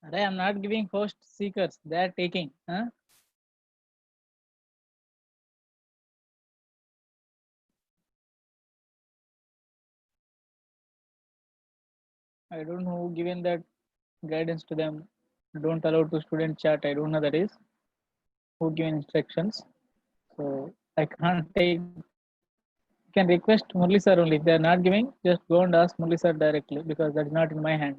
Array, I'm not giving host seekers. They are taking. Huh? I don't know who given that guidance to them. Don't allow to student chat. I don't know that is who given instructions. So I can't take. You can request Murli sir only. If they are not giving, just go and ask Murli sir directly because that is not in my hand.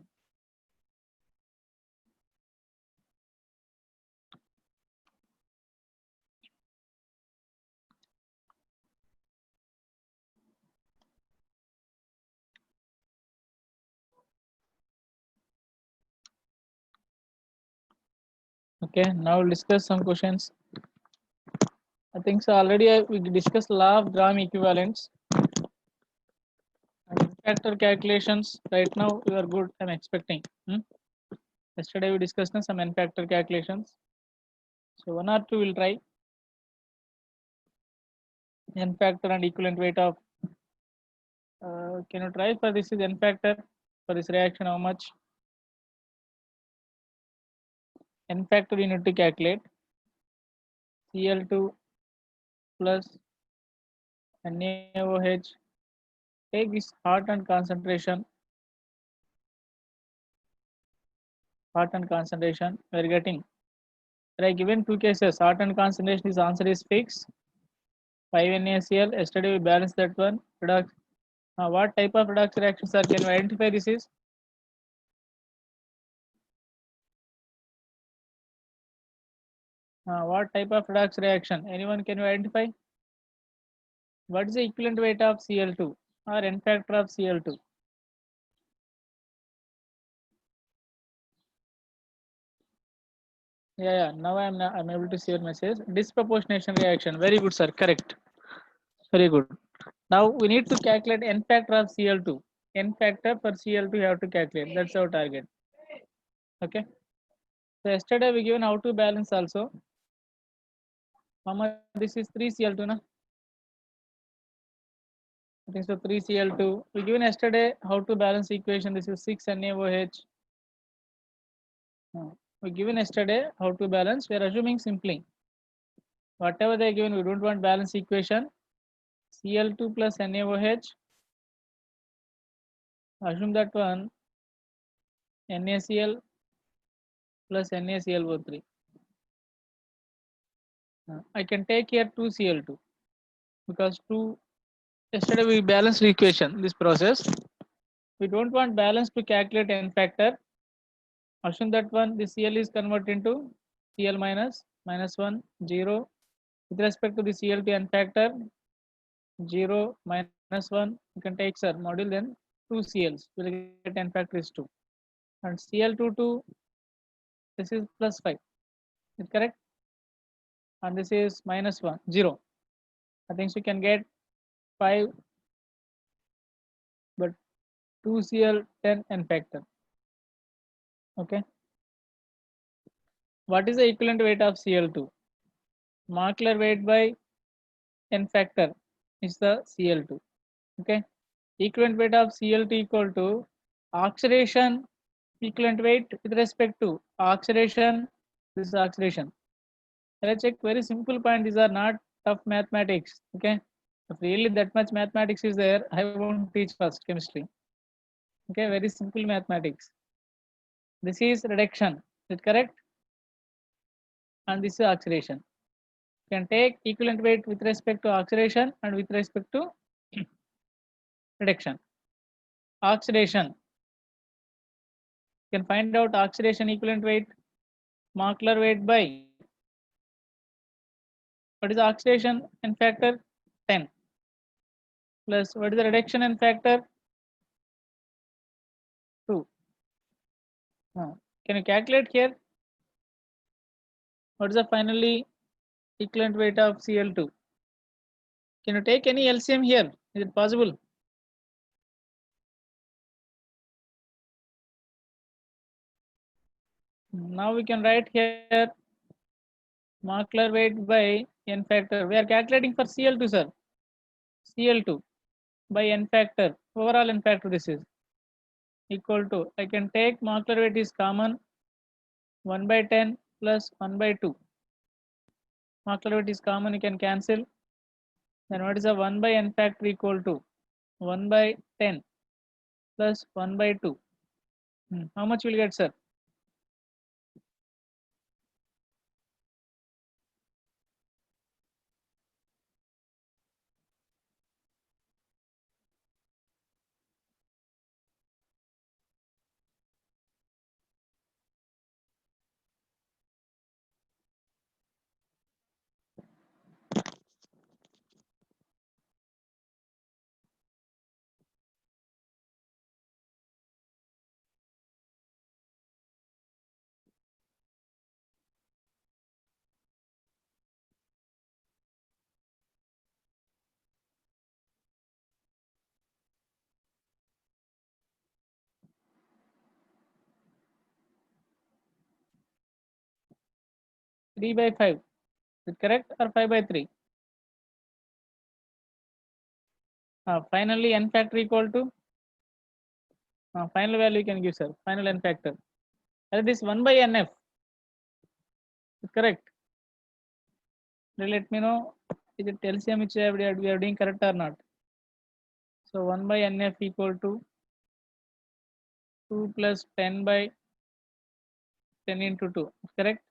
Okay, now we'll discuss some questions. I think so. Already we discussed law of Gram equivalents and factor calculations. Right now we are good. I'm expecting. Yesterday we discussed some n factor calculations. So one or two will try n factor and equivalent weight of. Can you try for this is n factor for this reaction? How much n factor you need to calculate? Cl2 plus NaOH. Take this heart and concentration. Heart and concentration. We are getting. There are given two cases. Heart and concentration. This answer is fixed. 5 NaCl. Yesterday we balanced that one. Redox. What type of redox reactions are? Can you identify this is? What type of redox reaction? Anyone can you identify? What is the equivalent weight of Cl2 or n factor of Cl2? Yeah. Now I'm able to see your message. Disproportionation reaction. Very good, sir. Correct. Very good. Now we need to calculate n factor of Cl2. N factor for Cl2 you have to calculate. That's our target. Okay. So yesterday we given how to balance also. How much this is 3Cl2 na? I think so 3Cl2. We given yesterday how to balance equation. This is 6 NaOH. We given yesterday how to balance. We are assuming simply. Whatever they given, we don't want balance equation. Cl2 plus NaOH. Assume that one NaCl plus NaClO3. I can take here 2Cl2 because 2 yesterday we balanced equation this process. We don't want balance to calculate n factor. Assume that one the Cl is converted into Cl minus 1 0 with respect to the Cl to n factor 0 minus 1. You can take sir module then 2 Cls will get n factor is 2 and Cl22 this is plus 5. Is correct? And this is minus 1 0. I think so you can get 5 but 2Cl10 n factor. Okay. What is the equivalent weight of Cl2? Molecular weight by n factor is the Cl2. Okay. Equivalent weight of Cl2 equal to oxidation equivalent weight with respect to oxidation. This is oxidation. Let's check very simple point. These are not tough mathematics. Okay. If really that much mathematics is there, I won't teach first chemistry. Okay, very simple mathematics. This is reduction. Is it correct? And this is oxidation. You can take equivalent weight with respect to oxidation and with respect to reduction. Oxidation. You can find out oxidation equivalent weight, molecular weight by what is the oxidation n factor 10 plus what is the reduction n factor 2. Can you calculate here? What is the finally equivalent weight of Cl2? Can you take any LCM here? Is it possible? Now we can write here molecular weight by n factor. We are calculating for Cl2, sir. Cl2 by n factor. Overall n factor this is equal to. I can take molecular weight is common 1 by 10 plus 1 by 2. Molecular weight is common, you can cancel. Then what is the 1 by n factor equal to 1 by 10 plus 1 by 2? How much will you get, sir? 3 by 5. Is it correct or 5 by 3? Finally, n factor equal to final value you can give, sir. Final n factor. That is 1 by nf. Is it correct? Let me know is it LCM which we are doing correct or not. So 1 by nf equal to 2 plus 10 by 10 into 2. Correct?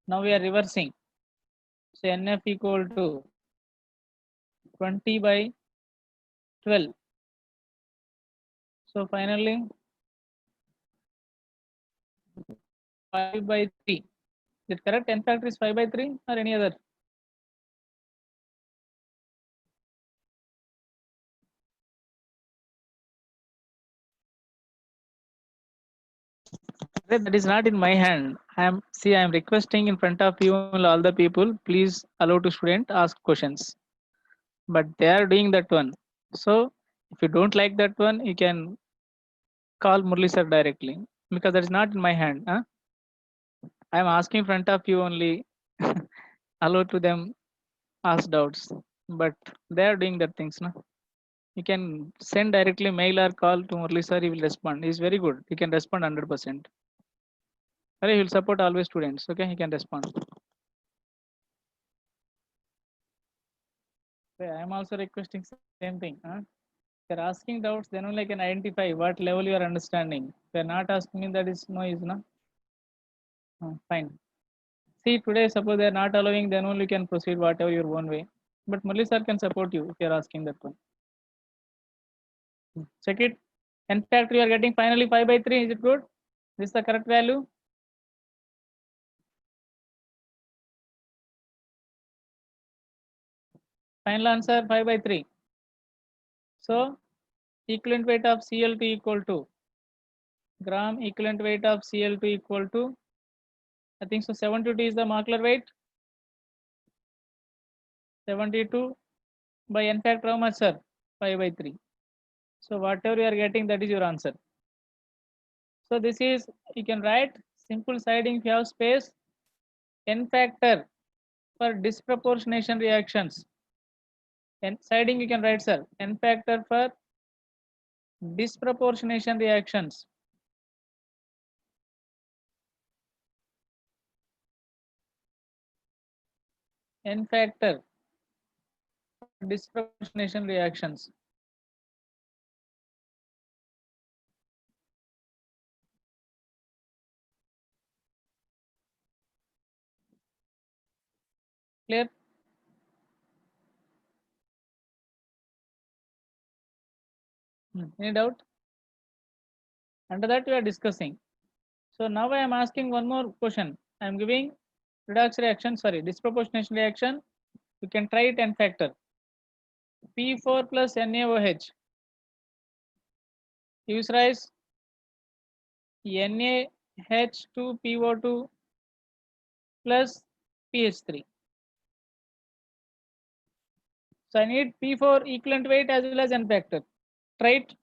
Now we are reversing. So nf equal to 20 by 12. So finally 5 by 3. Is it correct? N factor is 5 by 3 or any other? That is not in my hand. I am requesting in front of you all the people, please allow to student ask questions. But they are doing that one. So if you don't like that one, you can call Murli sir directly because that is not in my hand. Huh? I am asking in front of you only. Allow to them ask doubts. But they are doing that things. No? You can send directly mail or call to Murli sir. He will respond. He is very good. He can respond 100%. He will support always students. Okay, he can respond. I am also requesting same thing. Huh? If you're asking doubts, then only I can identify what level you are understanding. If you're not asking me, that is no use, no? Fine. See, today, suppose they're not allowing, then only you can proceed whatever your own way. But Murli sir can support you if you're asking that one. Check it. In fact, you are getting finally 5 by 3. Is it good? This is the correct value? Final answer 5 by 3. So, equivalent weight of Cl2 equal to gram, equivalent weight of Cl2 equal to, I think so, 72 is the molecular weight. 72 by n factor how much, sir? 5 by 3. So whatever you are getting, that is your answer. So this is, you can write simple siding if you have space, n factor for disproportionation reactions. And siding you can write, sir, n factor for disproportionation reactions. N factor for disproportionation reactions. Clear? Any doubt? Under that we are discussing. So now I am asking one more question. I am giving redox reaction, sorry, disproportionation reaction. You can try it n factor. P4 plus NaOH gives rise NaH2PO2 plus pH3. So I need P4 equivalent weight as well as n factor. Try it.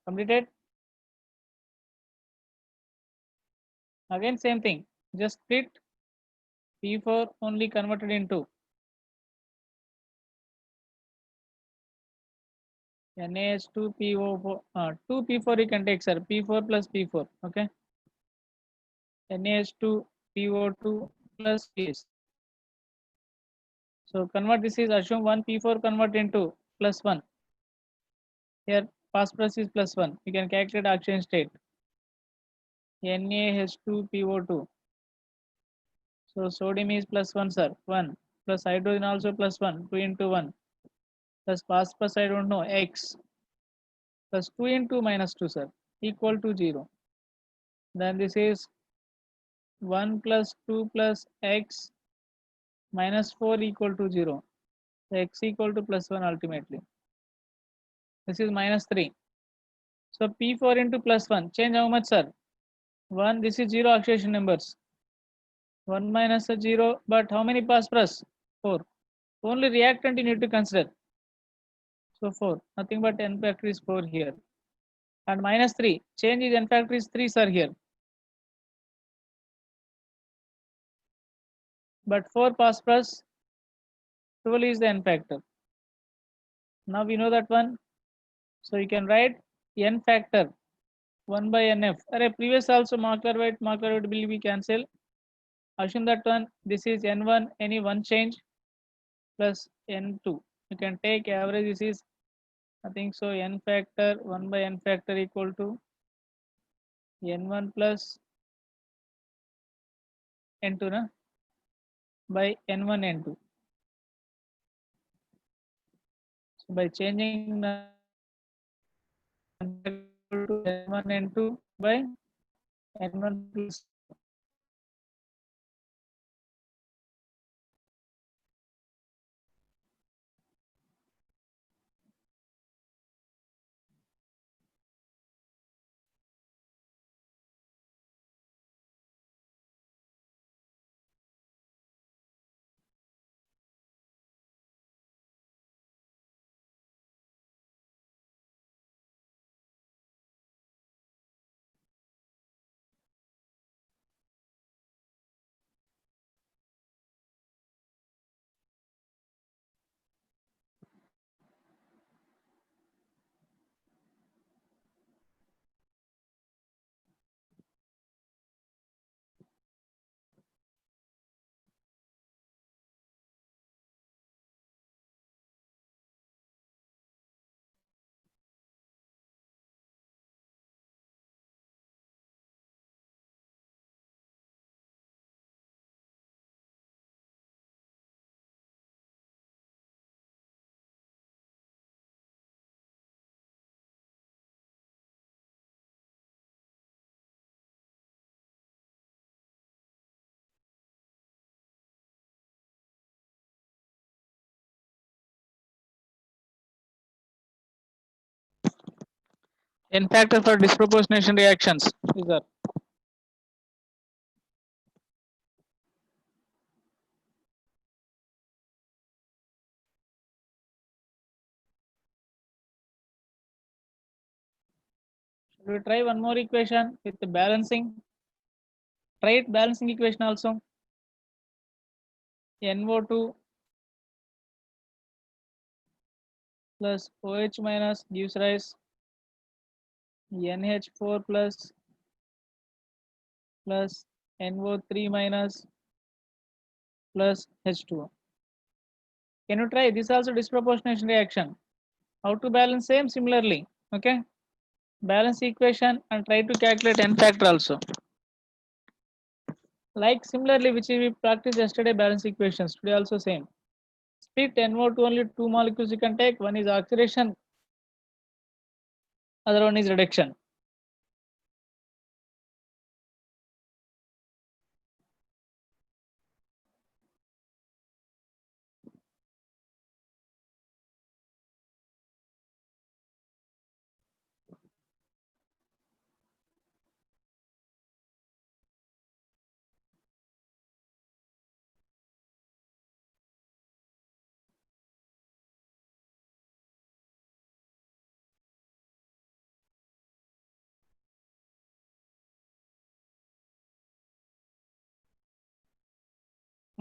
Completed. Again same thing, just split P4 only converted into NaH2PO4, 2P4 you can take, sir, P4 plus P4, okay, NaH2PO2 plus PS. So convert, this is assume 1 P4 convert into plus 1. Here phosphorus is plus 1. You can calculate oxidation state. NaH2PO2. So sodium is plus 1, sir, 1. Plus hydrogen also plus 1, 2 into 1. Plus phosphorus I don't know, X. Plus 2 into minus 2, sir, equal to 0. Then this is 1 plus 2 plus X minus 4 equal to 0. So X equal to plus 1 ultimately. This is minus 3. So P4 into plus 1. Change how much, sir? 1. This is 0 oxidation numbers. 1 minus 0. But how many phosphorus? 4. Only reactant you need to consider. So 4. Nothing but n factor is 4 here. And minus 3. Change is n factor is 3, sir, here. But 4 phosphorus, 12 is the n factor. Now we know that one. So you can write n factor 1 by nf. Previous also marker weight will be cancel. Assume that one, this is n1, any one change plus n2. You can take average, this is, I think so, n factor 1 by n factor equal to n1 plus n2 na? By n1 n2. So by changing the n1 n2 by n1 plus. N factor for disproportionation reactions. These are. Should we try one more equation with the balancing? Try it balancing equation also. NO2 plus OH minus gives rise NH4 plus NO3 minus plus H2O. Can you try this also disproportionation reaction? How to balance same similarly, okay? Balance equation and try to calculate n factor also. Like similarly which we practiced yesterday, balance equations, today also same. Split NO2 only 2 molecules you can take, one is oxidation, other one is reduction.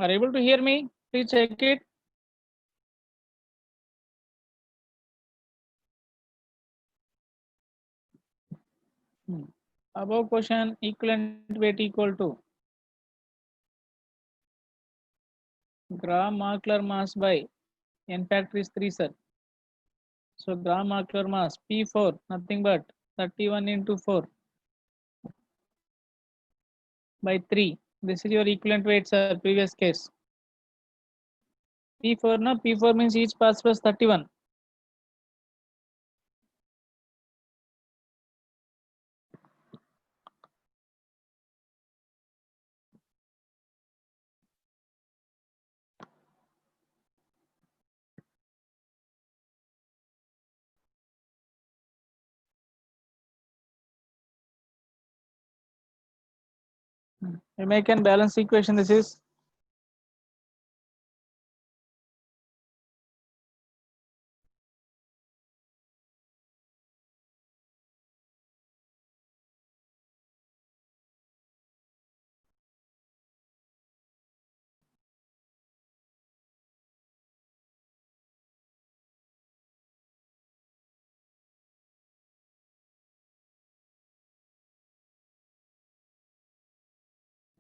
Are able to hear me? Please check it. Above question, equivalent weight equal to gram molecular mass by n factor is 3, sir. So gram molecular mass P4 nothing but 31 into 4 by 3. This is your equivalent weight, sir. Previous case. P4 na P4 means each pass plus 31. We make an balance equation. This is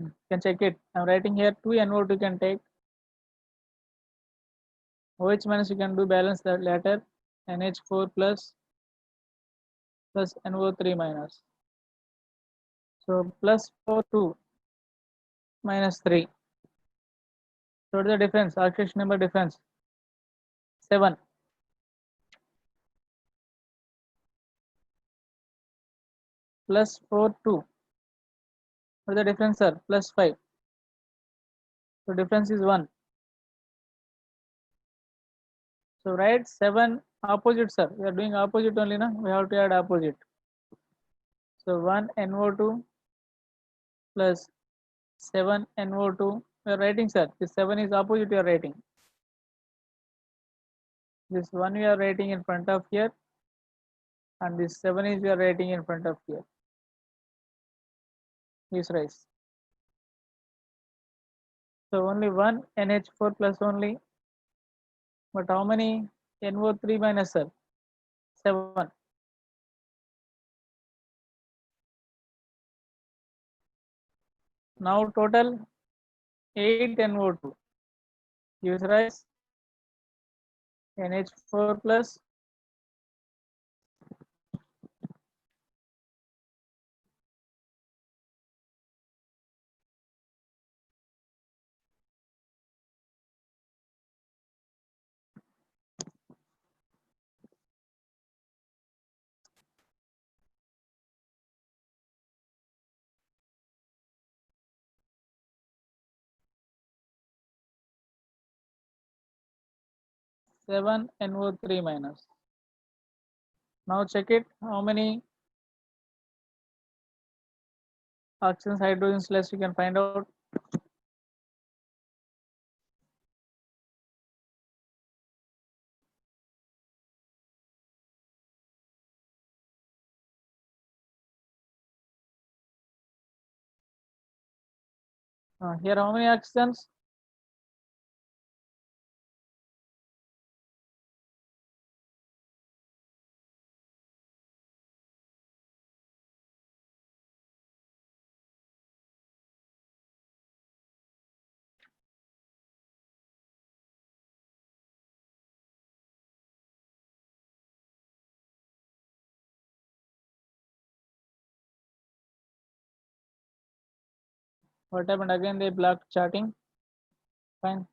you can check it. I'm writing here 2 NO2 can take. OH minus you can do balance that later. NH4 plus NO3 minus. So plus 4 2 minus 3. So what is the difference? Oxidation number difference 7. Plus 4 2. What is the difference, sir? Plus 5. So difference is 1. So write 7 opposite, sir. We are doing opposite only, na? We have to add opposite. So 1 NO2 plus 7 NO2. We are writing, sir. This 7 is opposite. We are writing. This 1 we are writing in front of here, and this 7 is we are writing in front of here. This rise. So only 1 NH4 plus only. But how many NO3 minus, sir? 7. Now total 8 NO2 gives rise NH4 plus 7 NO3 minus. Now check it. How many oxygen hydrogens less you can find out. Here how many oxygens? What happened again? They blocked charting. Fine.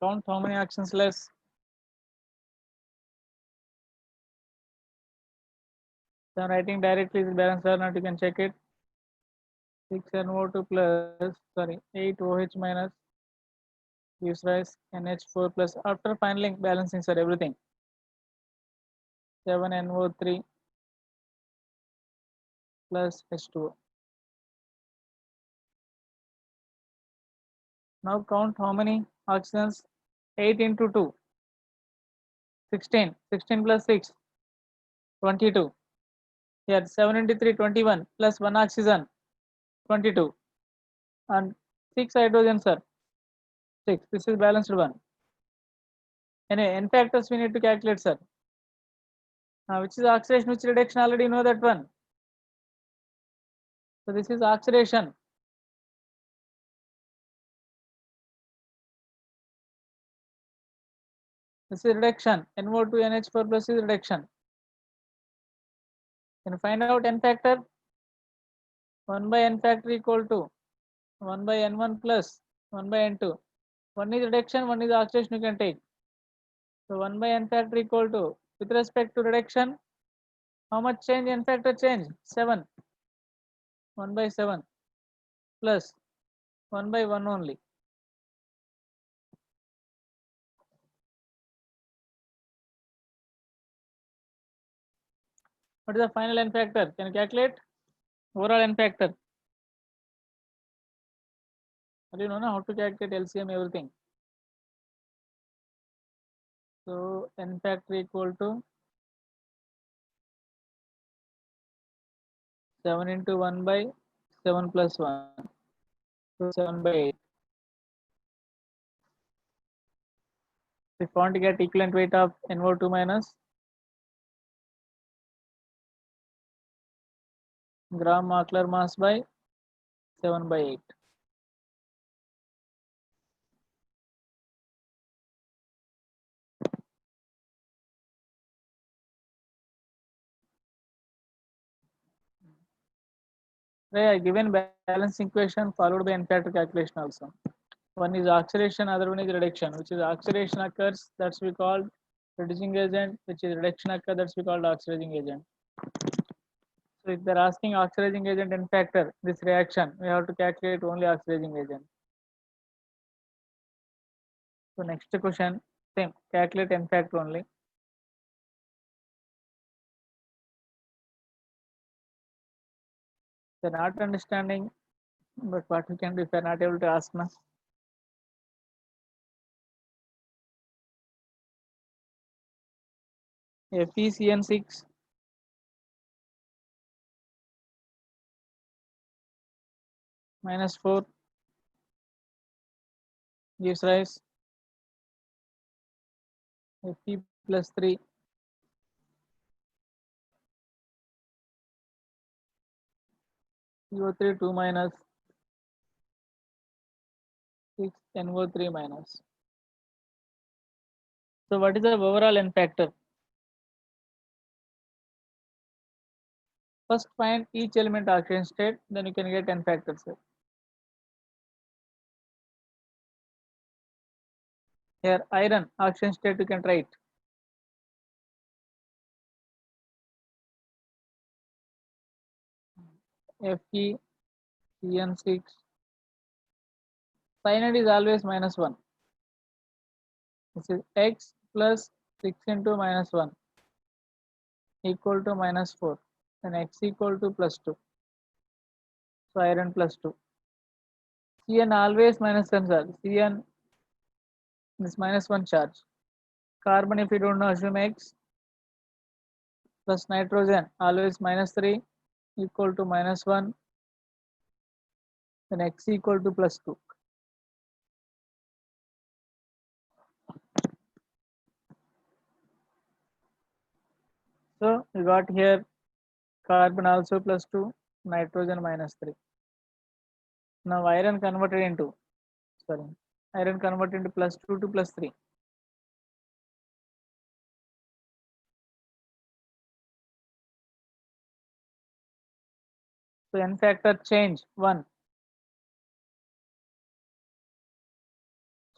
Count how many oxygens less. So I'm writing directly the balance or not. You can check it. 6 NO2 plus 8 OH minus gives rise NH4 plus. After finally balancing, sir, everything 7 NO3 plus H2O. Now count how many oxygens. 8 into 2 16. 16 plus 6 22. Here 7 into 3 21 plus 1 oxygen 22 and 6 hydrogen, sir. 6. This is balanced one. And n factors we need to calculate, sir. Which is oxidation, which reduction, already know that one. So this is oxidation. This is reduction. NO2 NH4 plus is reduction. Can you find out n factor? 1 by n factor equal to 1 by n1 plus 1 by n2. One is reduction, one is oxidation you can take. So 1 by n factor equal to, with respect to reduction, how much change n factor change? 7. 1 by 7 plus 1 by 1 only. What is the final n factor? Can you calculate? Overall n factor. Do you know how to calculate LCM, everything? So n factor equal to 7 into 1 by 7 plus 1. So 7 by 8. If you want to get equivalent weight of NO2 minus gram molecular mass by 7 by 8. Right, given balance equation followed by n factor calculation also. One is oxidation, other one is reduction. Which is oxidation occurs, that's we called reducing agent. Which is reduction occurs, that's we called oxidizing agent. So if they're asking oxidizing agent n factor, this reaction, we have to calculate only oxidizing agent. So next question, same, calculate n factor only. They're not understanding, but what we can do if they're not able to ask now. FeCN6 minus 4 gives rise Fe plus 3 CO3 2 minus 6 NO3 minus. So what is the overall n factor? First find each element oxidation state, then you can get n factors. Here iron oxidation state you can write. FeCN6. Cyanide is always minus 1. This is X plus 6 into minus 1 equal to minus 4. Then X equal to plus 2. So iron plus 2. Cn always minus 1, sir. Cn is minus 1 charge. Carbon, if you don't know, assume X plus nitrogen always minus 3 equal to minus 1. Then X equal to plus 2. So you got here carbon also plus 2, nitrogen minus 3. Now iron converted into, iron converted into plus 2 to plus 3. So n factor change 1.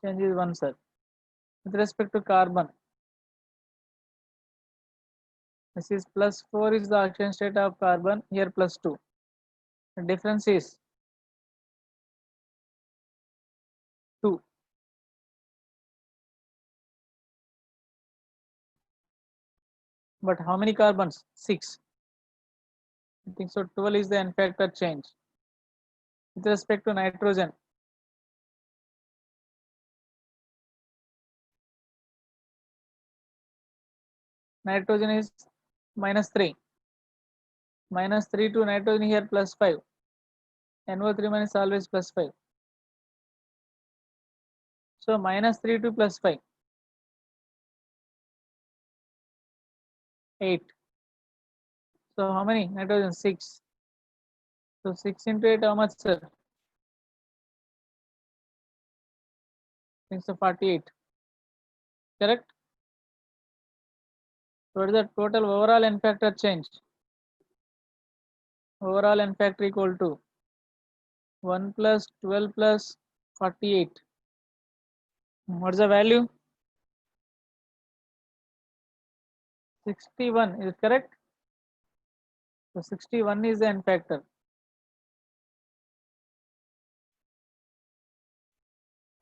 Change is 1, sir. With respect to carbon, this is plus 4 is the oxidation state of carbon, here plus 2. The difference is 2. But how many carbons? 6. I think so 12 is the n factor change. With respect to nitrogen, nitrogen is minus 3. minus 3 to nitrogen here plus 5. NO3 minus always plus 5. So minus 3 to plus 5. 8. So how many? Nitrogen 6. So 6 into 8, how much, sir? It's a 48. Correct? What is the total overall N factor change? Overall N factor equal to 1 plus 12 plus 48. What is the value? 61. Is it correct? So 61 is the N factor.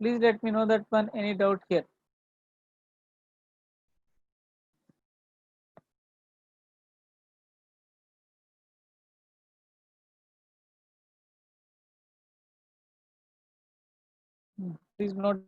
Please let me know that one. Any doubt here? Please note.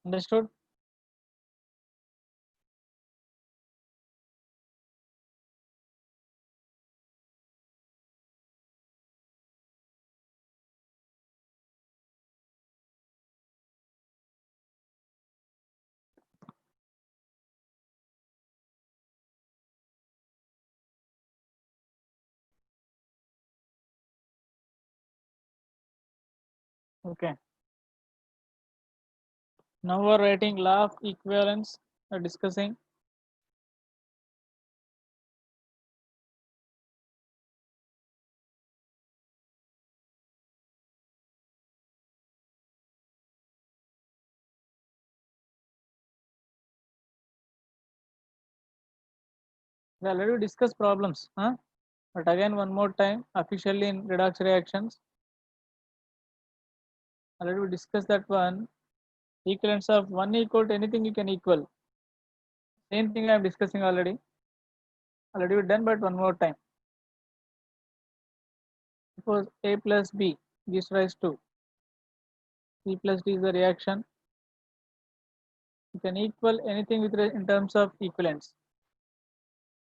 Understood? Okay. Now we're writing law of equivalence. We're discussing. We already discussed problems, huh? But again, one more time, officially in redox reactions. Already we discussed that one. Equivalence of 1 equal to anything you can equal. Same thing I'm discussing already. Already we done, but one more time. Suppose A plus B gives rise to C plus D is the reaction. You can equal anything with in terms of equivalence.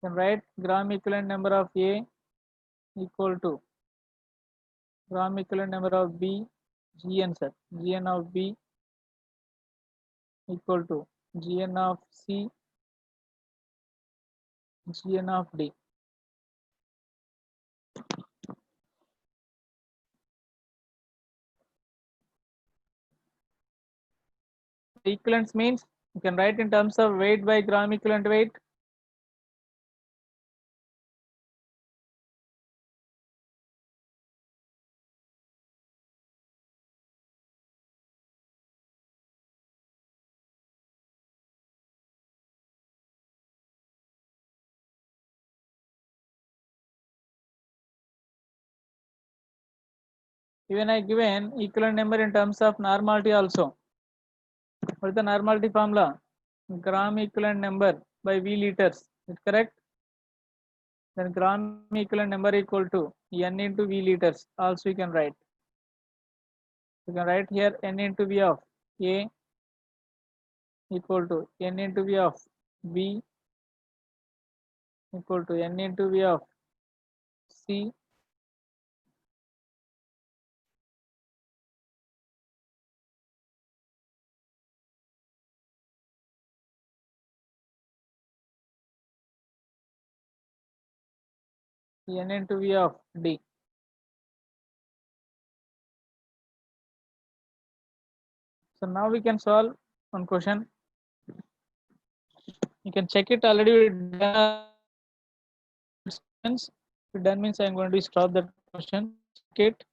You can write gram equivalent number of A equal to gram equivalent number of B, Gn, sir. Gn of B equal to Gn of C, Gn of D. Equivalence means you can write in terms of weight by gram equivalent weight. Even I given equivalent number in terms of normality also. What is the normality formula? gram equivalent number by V liters. Is it correct? Then gram equivalent number equal to N into V liters. Also you can write. You can write here N into V of A equal to N into V of B equal to N into V of C N into V of D. So now we can solve one question. You can check it already. If done means I'm going to stop that question. Check it.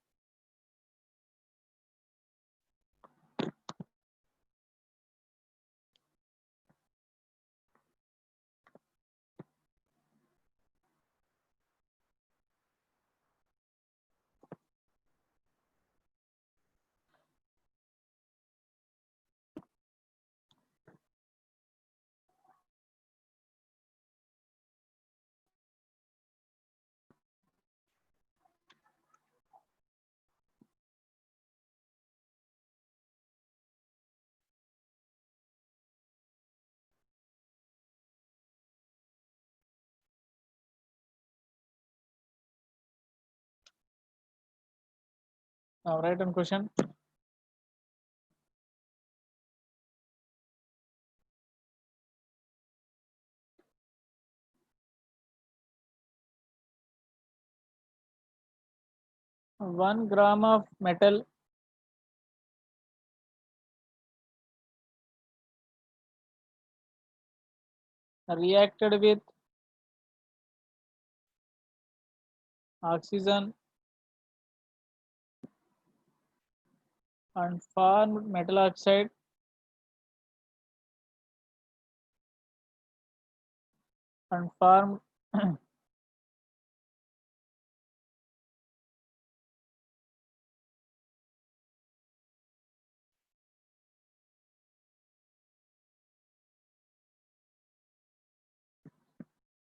Now write on question. One gram of metal reacted with oxygen and formed metal oxide and formed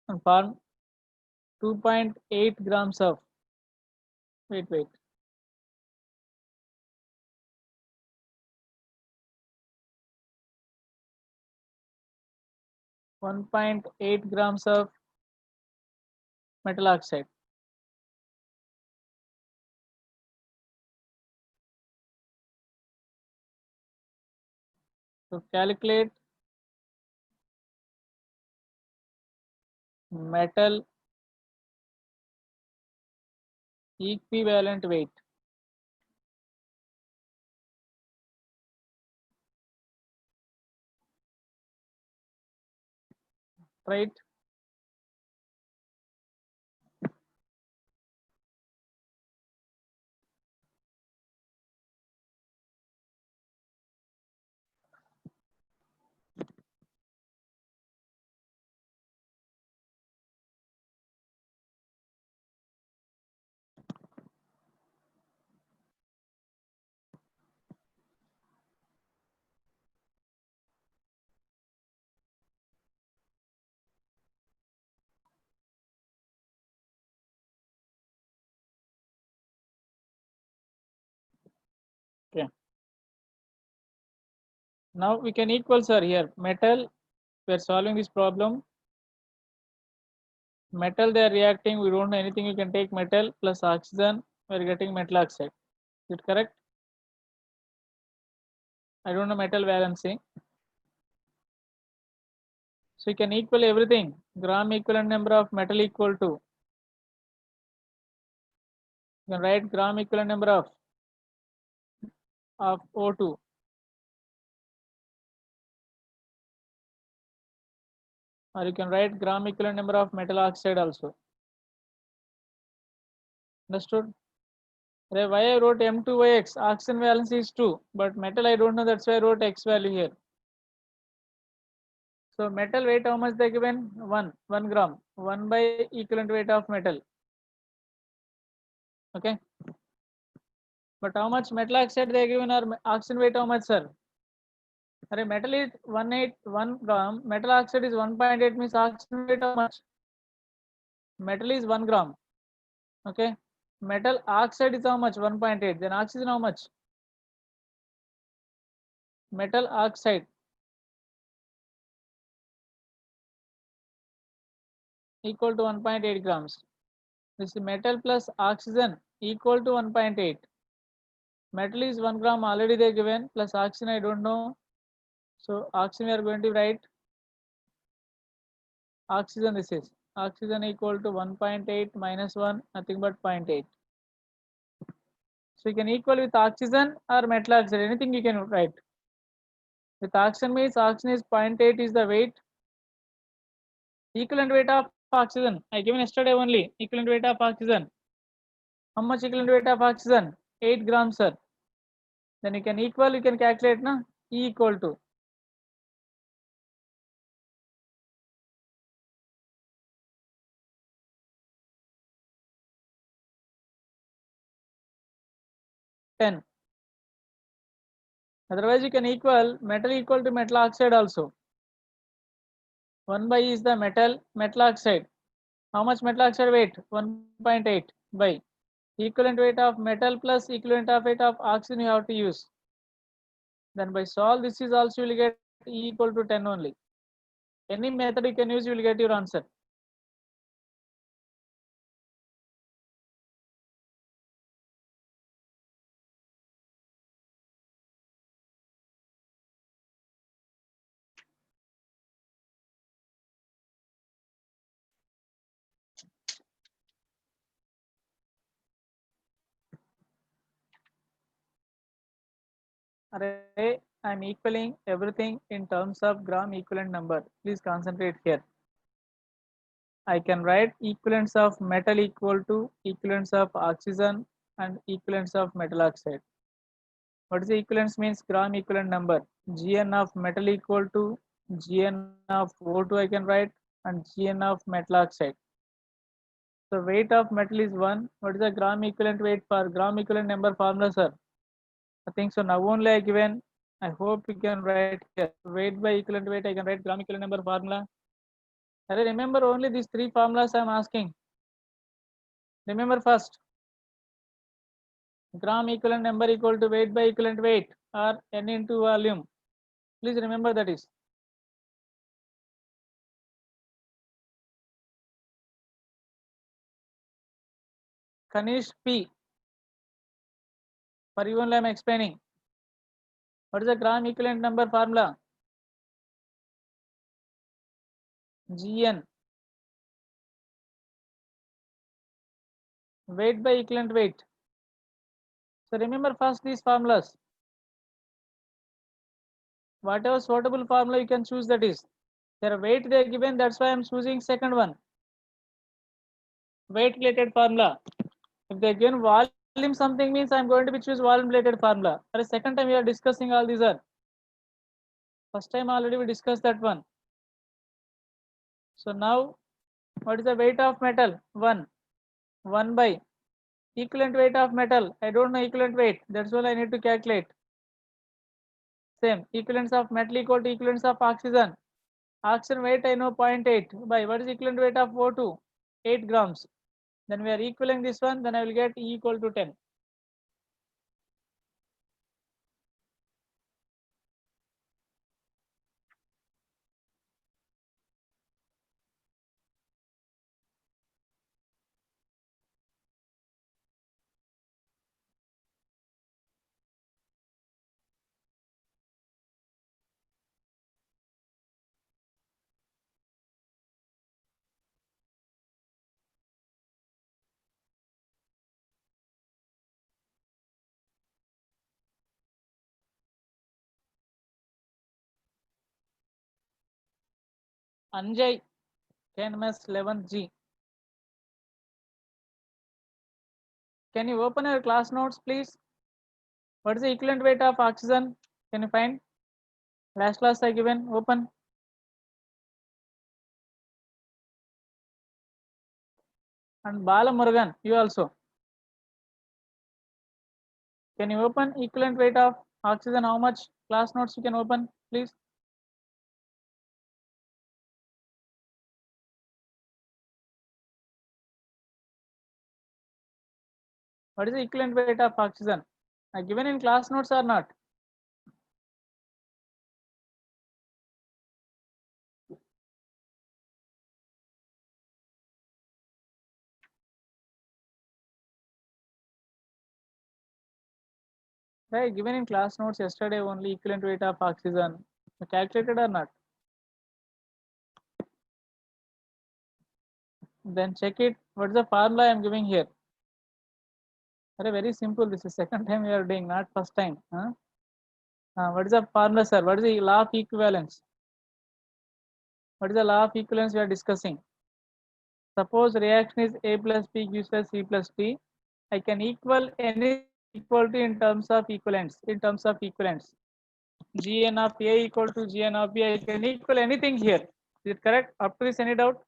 and formed 2.8 grams of wait 1.8 grams of metal oxide. So calculate metal equivalent weight. Right? Okay. Now we can equal, sir, here metal. We are solving this problem. Metal they are reacting. We don't know anything. You can take metal plus oxygen. We are getting metal oxide. Is it correct? I don't know metal valency. So you can equal everything. Gram equivalent number of metal equal to. You can write gram equivalent number of O2. Or you can write gram equivalent number of metal oxide also. Understood? Why I wrote M2x? Oxygen valency is 2, but metal I don't know. That's why I wrote X value here. So metal weight, how much they given? 1 gram. 1 by equivalent weight of metal. Okay. But how much metal oxide they given, or oxygen weight how much, sir? Array metal is 181 gram, metal oxide is 1.8 means oxygen weight how much? Metal is 1 gram. Okay. Metal oxide is how much? 1.8. Then oxygen how much? Metal oxide equal to 1.8 grams. This is metal plus oxygen equal to 1.8. Metal is 1 gram already they given, plus oxygen I don't know. So oxygen we are going to write oxygen, this is oxygen equal to 1.8 minus 1, nothing but 0.8. So you can equal with oxygen or metal oxide, anything you can write. With oxygen means oxygen is 0.8 is the weight. Equivalent weight of oxygen I given yesterday only. Equivalent weight of oxygen. How much equivalent weight of oxygen? 8 grams, sir. Then you can equal, you can calculate na, E equal to ten. Otherwise you can equal metal equal to metal oxide also. 1 by is the metal oxide. How much metal oxide weight? 1.8 by equivalent weight of metal plus equivalent of weight of oxygen you have to use. Then by solve this is also you will get E equal to 10 only. Any method you can use, you will get your answer. Array, I'm equaling everything in terms of gram equivalent number. Please concentrate here. I can write equivalents of metal equal to equivalents of oxygen and equivalents of metal oxide. What is the equivalence means? Gram equivalent number. Gn of metal equal to Gn of O2 I can write, and Gn of metal oxide. So weight of metal is 1. What is the gram equivalent weight for gram equivalent number formula, sir? I think so. Now only I given. I hope you can write here. Weight by equivalent weight, I can write gram equivalent number formula. I remember only these three formulas I am asking. Remember first. Gram equivalent number equal to weight by equivalent weight, or N into volume. Please remember that is. Kanish P. For you only I am explaining. What is the gram equivalent number formula? Gn. Weight by equivalent weight. So remember first these formulas. Whatever suitable formula you can choose, that is. Their weight they are given, that's why I am choosing second one. Weight related formula. If they given volume something means I am going to be choose volume related formula. For a second time we are discussing all these are. First time already we discussed that one. So now what is the weight of metal? 1. 1 by equivalent weight of metal. I don't know equivalent weight. That's all I need to calculate. Same. Equivalence of metal equal to equivalence of oxygen. Oxygen weight I know 0.8 by what is equivalent weight of O2? 8 grams. Then we are equaling this one. Then I will get E equal to 10. Anjay, KNMS 11G. Can you open your class notes, please? What is the equivalent weight of oxygen? Can you find? Last class I given. Open. And Bala Murugan, you also. Can you open equivalent weight of Oxygen, how much? Class notes you can open, please. What is the equivalent weight of oxygen? Given in class notes or not? Right, given in class notes yesterday only equivalent weight of oxygen. Calculated or not? Then check it. What is the formula I am giving here? Very simple. This is second time we are doing, not first time. Huh? What is the formula, sir? What is the law of equivalence? What is the law of equivalence we are discussing? Suppose reaction is A plus B gives us C plus D. I can equal any equality in terms of equivalence. In terms of equivalence, Gn of A equal to Gn of B. I can equal anything here. Is it correct? Up to this, any doubt?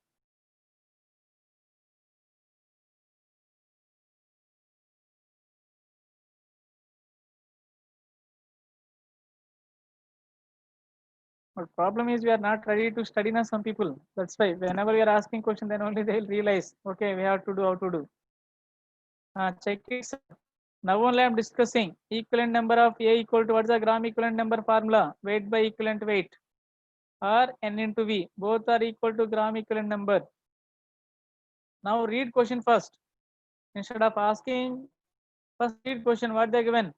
But problem is we are not ready to study now. Some people. That's why whenever we are asking question, then only they will realize. Okay, we have to do how to do. Check it. Now only I am discussing equivalent number of A equal to what's the gram equivalent number formula? Weight by equivalent weight, or N into V. Both are equal to gram equivalent number. Now read question first. Instead of asking, first read question. What they given?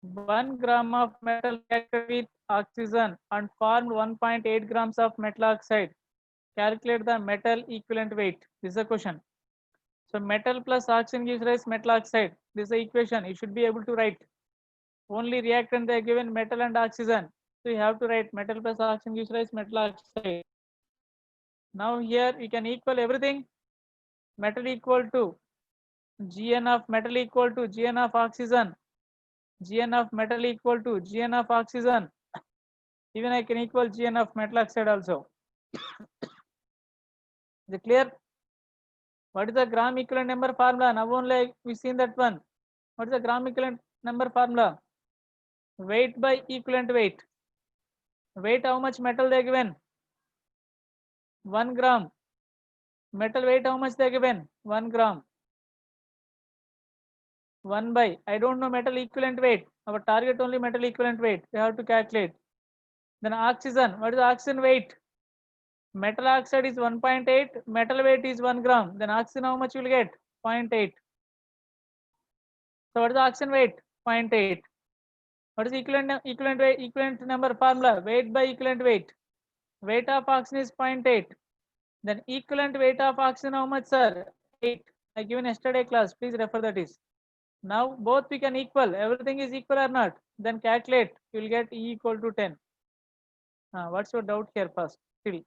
1 gram of metal reacted with oxygen and formed 1.8 grams of metal oxide. Calculate the metal equivalent weight. This is the question. So metal plus oxygen gives rise metal oxide. This is the equation. You should be able to write. Only reactant they are given metal and oxygen. So you have to write metal plus oxygen gives rise metal oxide. Now here you can equal everything. Metal equal to Gn of metal equal to Gn of oxygen. Gn of metal equal to Gn of oxygen. Even I can equal Gn of metal oxide also. Is it clear? What is the gram equivalent number formula? Now only we seen that one. What is the gram equivalent number formula? Weight by equivalent weight. Weight, how much metal they given? 1 gram. Metal weight, how much they given? 1 gram. 1 by, I don't know metal equivalent weight. Our target only metal equivalent weight. We have to calculate. Then oxygen. What is the oxygen weight? Metal oxide is 1.8. Metal weight is 1 gram. Then oxygen, how much you will get? 0.8. So what is the oxygen weight? 0.8. What is the equivalent weight, equivalent number formula? Weight by equivalent weight. Weight of oxygen is 0.8. Then equivalent weight of oxygen, how much, sir? 8. I given yesterday class. Please refer that is. Now both we can equal. Everything is equal or not? Then calculate. You will get E equal to 10. What's your doubt here first? Still.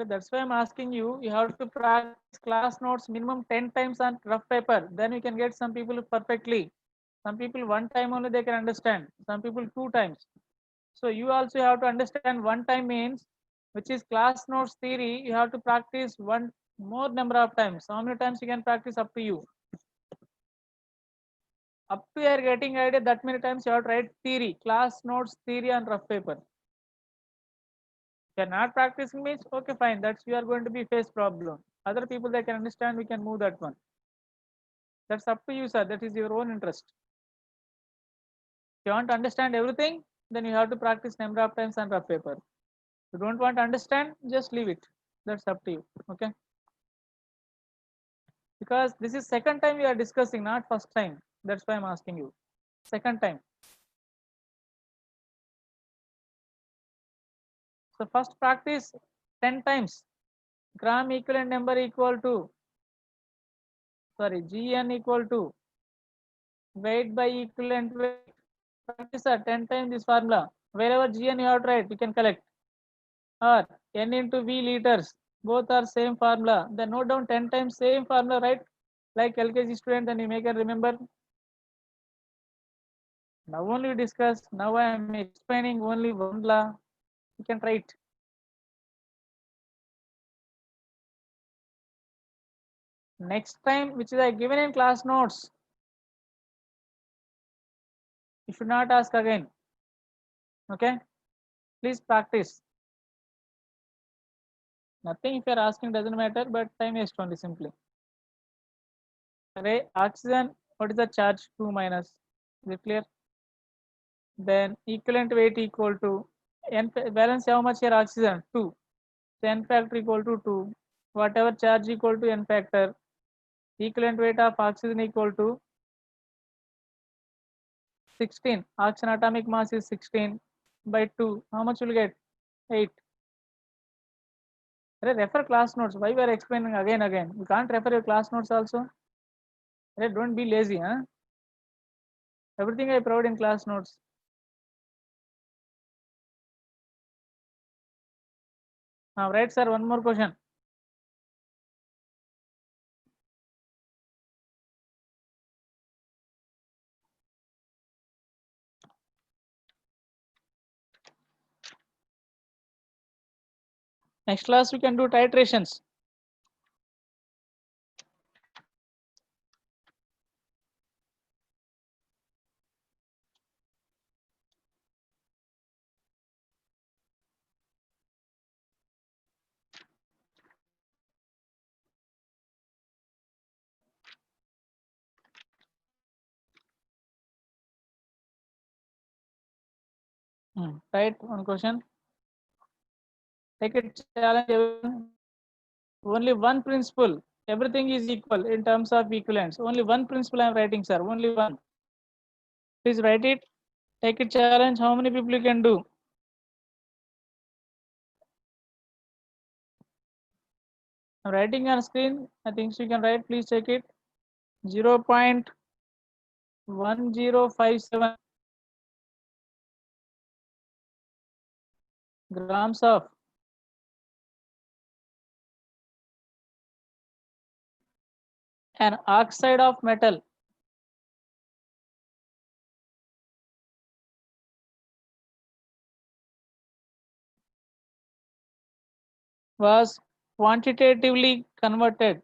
That's why I'm asking you. You have to practice class notes minimum 10 times on rough paper. Then you can get some people perfectly. Some people one time only they can understand. Some people 2 times. So you also have to understand one time means, which is class notes theory. You have to practice one more number of times. How many times you can practice, up to you. Up to you are getting idea, that many times you have to write theory, class notes theory on rough paper. If you are not practicing means, okay, fine. That's you are going to be face problem. Other people they can understand, we can move that one. That's up to you, sir. That is your own interest. If you want to understand everything, then you have to practice number of times on rough paper. If you don't want to understand, just leave it. That's up to you. Okay. Because this is second time we are discussing, not first time. That's why I'm asking you. Second time. So first practice 10 times. Gram equivalent number equal to, sorry, Gn equal to weight by equivalent weight. Practice 10 times this formula. Wherever Gn you have to write, you can collect. Or N into V liters. Both are same formula. Then note down 10 times same formula, right? Like LKG student, then you may can remember. Now only we discuss. Now I am explaining only one law. You can write. Next time, which is I given in class notes, you should not ask again. Okay, please practice. Nothing if you are asking doesn't matter, but time waste only simply. Array oxygen, what is the charge? 2 minus. Is it clear? Then equivalent weight equal to n balance how much here oxygen? 2. So n factor equal to 2. Whatever charge equal to n factor. Equivalent weight of oxygen equal to 16. Oxygen atomic mass is 16 by 2. How much will you get? 8. Refer class notes. Why we are explaining again? You can't refer your class notes also. Don't be lazy, huh? Everything I provide in class notes. Right, sir. One more question. Next class we can do titrations. Right, one question. Take it challenge. Only one principle. Everything is equal in terms of equivalence. Only one principle I am writing, sir. Only one. Please write it. Take it challenge. How many people you can do? I'm writing on screen. I think you can write. Please check it. 0.1057 grams of an oxide of metal was quantitatively converted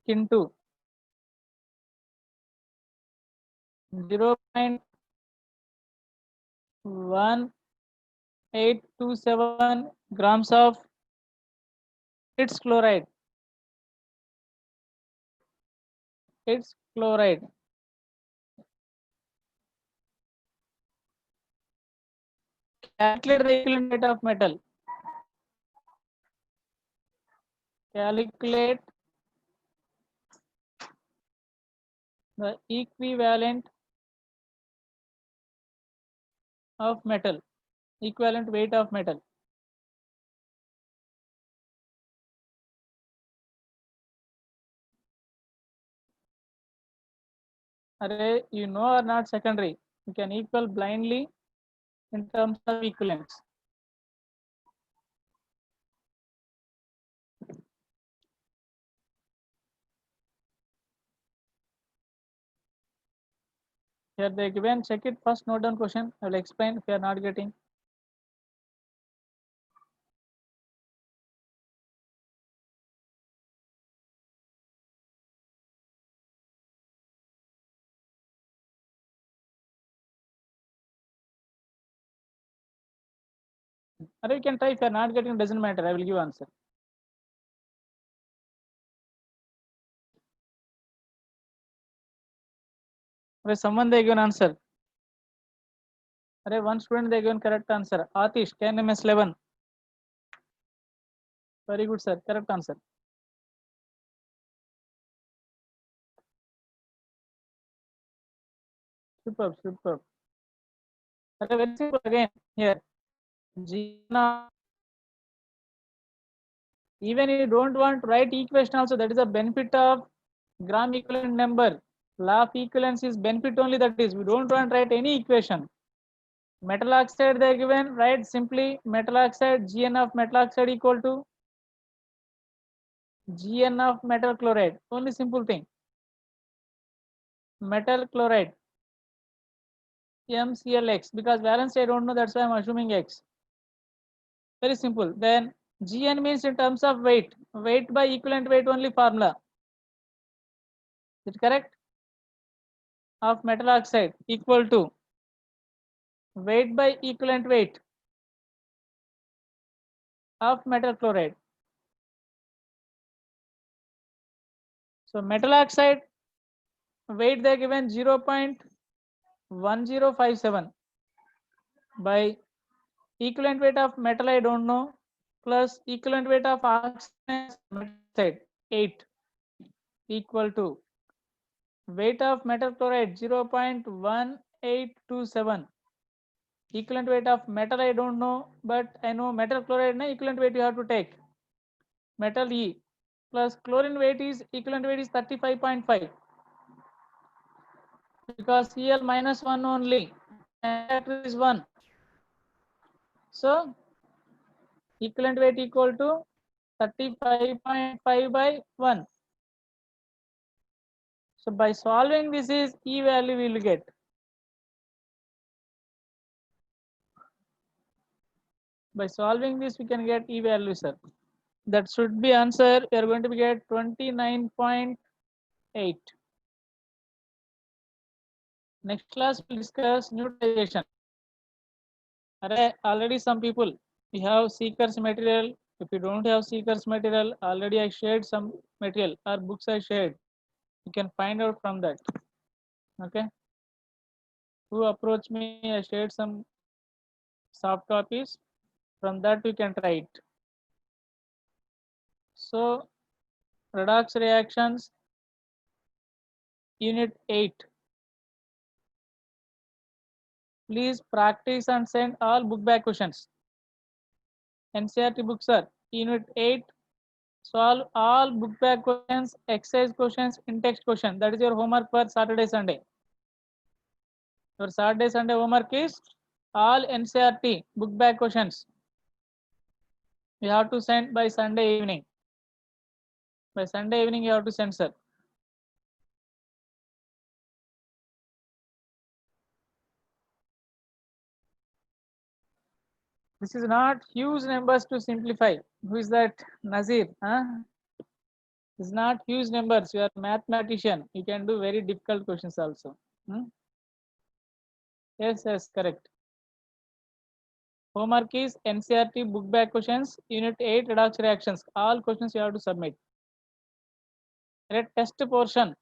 into 0.1827 grams of its chloride. Its chloride. Calculate the equivalent weight of metal. Calculate the equivalent of metal. Equivalent weight of metal. Array, you know or not secondary. You can equal blindly in terms of equivalence. Here they given, check it first, note down question. I will explain if you are not getting. Or you can try, if you are not getting, doesn't matter, I will give answer. Or someone they given answer. Array, one student they given correct answer. Atish, KNMS 11. Very good, sir. Correct answer. Superb, superb. Array, very simple again here. Gina, even if you don't want to write equation also, that is the benefit of gram equivalent number. Law of equivalence is benefit only, that is, we don't want to write any equation. Metal oxide they are given, right? Simply metal oxide, Gn of metal oxide equal to Gn of metal chloride. Only simple thing. Metal chloride MClX, because valence I don't know, that's why I'm assuming X. Very simple. Then Gn means in terms of weight, weight by equivalent weight only formula. Is it correct? Of metal oxide equal to weight by equivalent weight of metal chloride. So metal oxide weight they are given 0.1057 by equivalent weight of metal I don't know, plus equivalent weight of oxide 8 equal to weight of metal chloride 0.1827. Equivalent weight of metal I don't know, but I know metal chloride na equivalent weight you have to take. Metal E plus chlorine weight is equivalent weight is 35.5, because Cl minus 1 only and factor is 1. So equivalent weight equal to 35.5 by 1. So by solving this is E value we will get. By solving this we can get E value, sir. That should be answer. We are going to get 29.8. Next class we'll discuss neutralization. Already some people, we have seekers material. If you don't have seekers material, already I shared some material or books I shared. You can find out from that. Okay. Who approached me, I shared some soft copies. From that you can try it. So redox reactions, unit 8. Please practice and send all book back questions. NCERT books are unit 8. Solve all book back questions, exercise questions, in-text question. That is your homework for Saturday, Sunday. Your Saturday, Sunday homework is all NCERT book back questions. You have to send by Sunday evening. By Sunday evening, you have to send, sir. This is not huge numbers to simplify. Who is that? Nazir. Huh? It's not huge numbers. You are a mathematician. You can do very difficult questions also. Yes, yes, correct. Homework is NCERT book back questions, unit 8 redox reactions. All questions you have to submit. Test portion.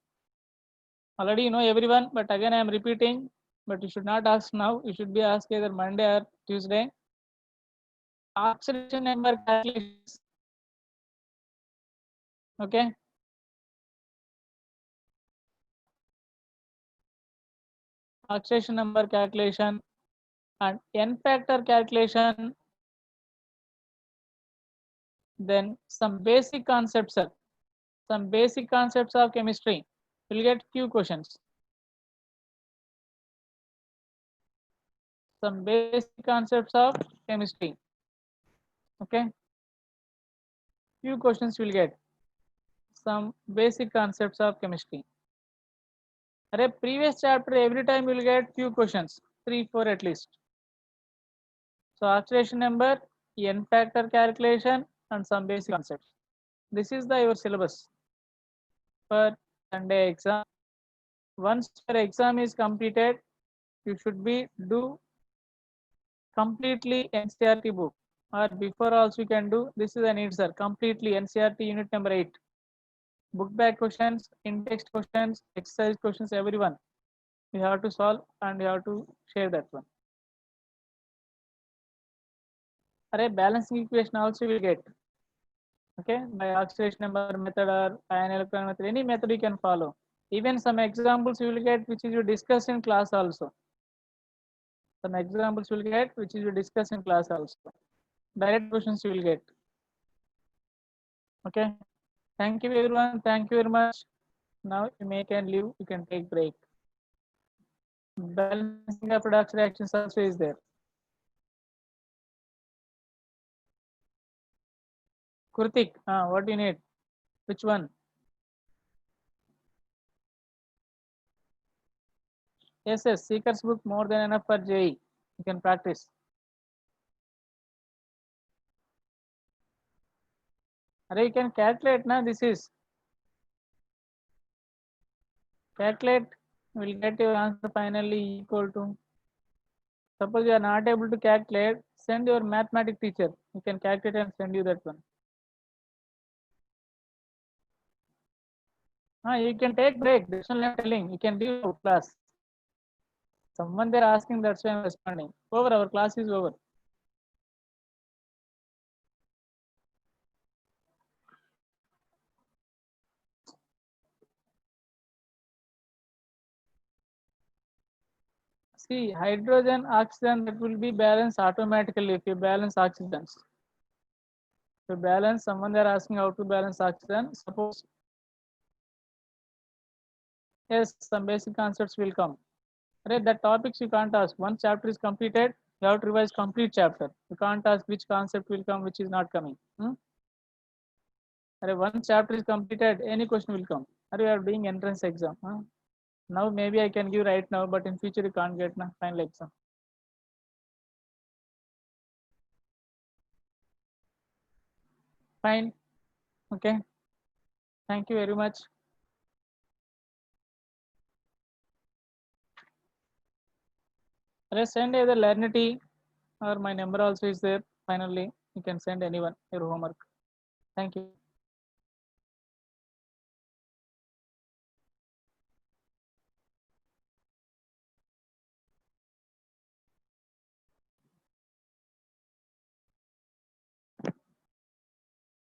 Already you know everyone, but again I am repeating. But you should not ask now. You should be asked either Monday or Tuesday. Oxidation number calculations. Okay. Oxidation number calculation and N factor calculation. Then some basic concepts, sir. Some basic concepts of chemistry. You'll get few questions. Some basic concepts of chemistry. Okay. Few questions you will get. Some basic concepts of chemistry. Previous chapter, every time you will get few questions, 3, 4 at least. So oxidation number, N factor calculation, and some basic concepts. This is the your syllabus for Sunday exam. Once your exam is completed, you should be do completely NCERT book, or before also you can do. This is an need, sir. Completely NCERT unit number 8. Book back questions, in-text questions, exercise questions, everyone. You have to solve and you have to share that one. Balancing equation also will get. Okay, by oxidation number method or ion electron method, any method you can follow. Even some examples you will get which is you discuss in class also. Some examples you will get which is you discuss in class also. Direct questions you will get. Okay, thank you everyone. Thank you very much. Now you may can leave. You can take break. Balancing of redox reactions also is there. Kurtik, what do you need? Which one? Yes, Seeker's book more than enough for JE. You can practice. Array, you can calculate now. This is calculate. Will get your answer finally equal to. Suppose you are not able to calculate, send your mathematics teacher. You can calculate and send you that one. You can take break. That's what I'm telling. You can do class. Someone they're asking, that's why I'm responding. Over, our class is over. See, hydrogen, oxygen, that will be balanced automatically if you balance oxygens. To balance, someone they're asking how to balance oxygen. Suppose, yes, some basic concepts will come. Right, that topics you can't ask. Once chapter is completed, you have to revise complete chapter. You can't ask which concept will come, which is not coming. Once chapter is completed, any question will come. You are doing entrance exam. Now maybe I can give right now, but in future you can't get na final exam. Fine. Okay. Thank you very much. Send either Learnity or my number also is there. Finally, you can send anyone your homework. Thank you.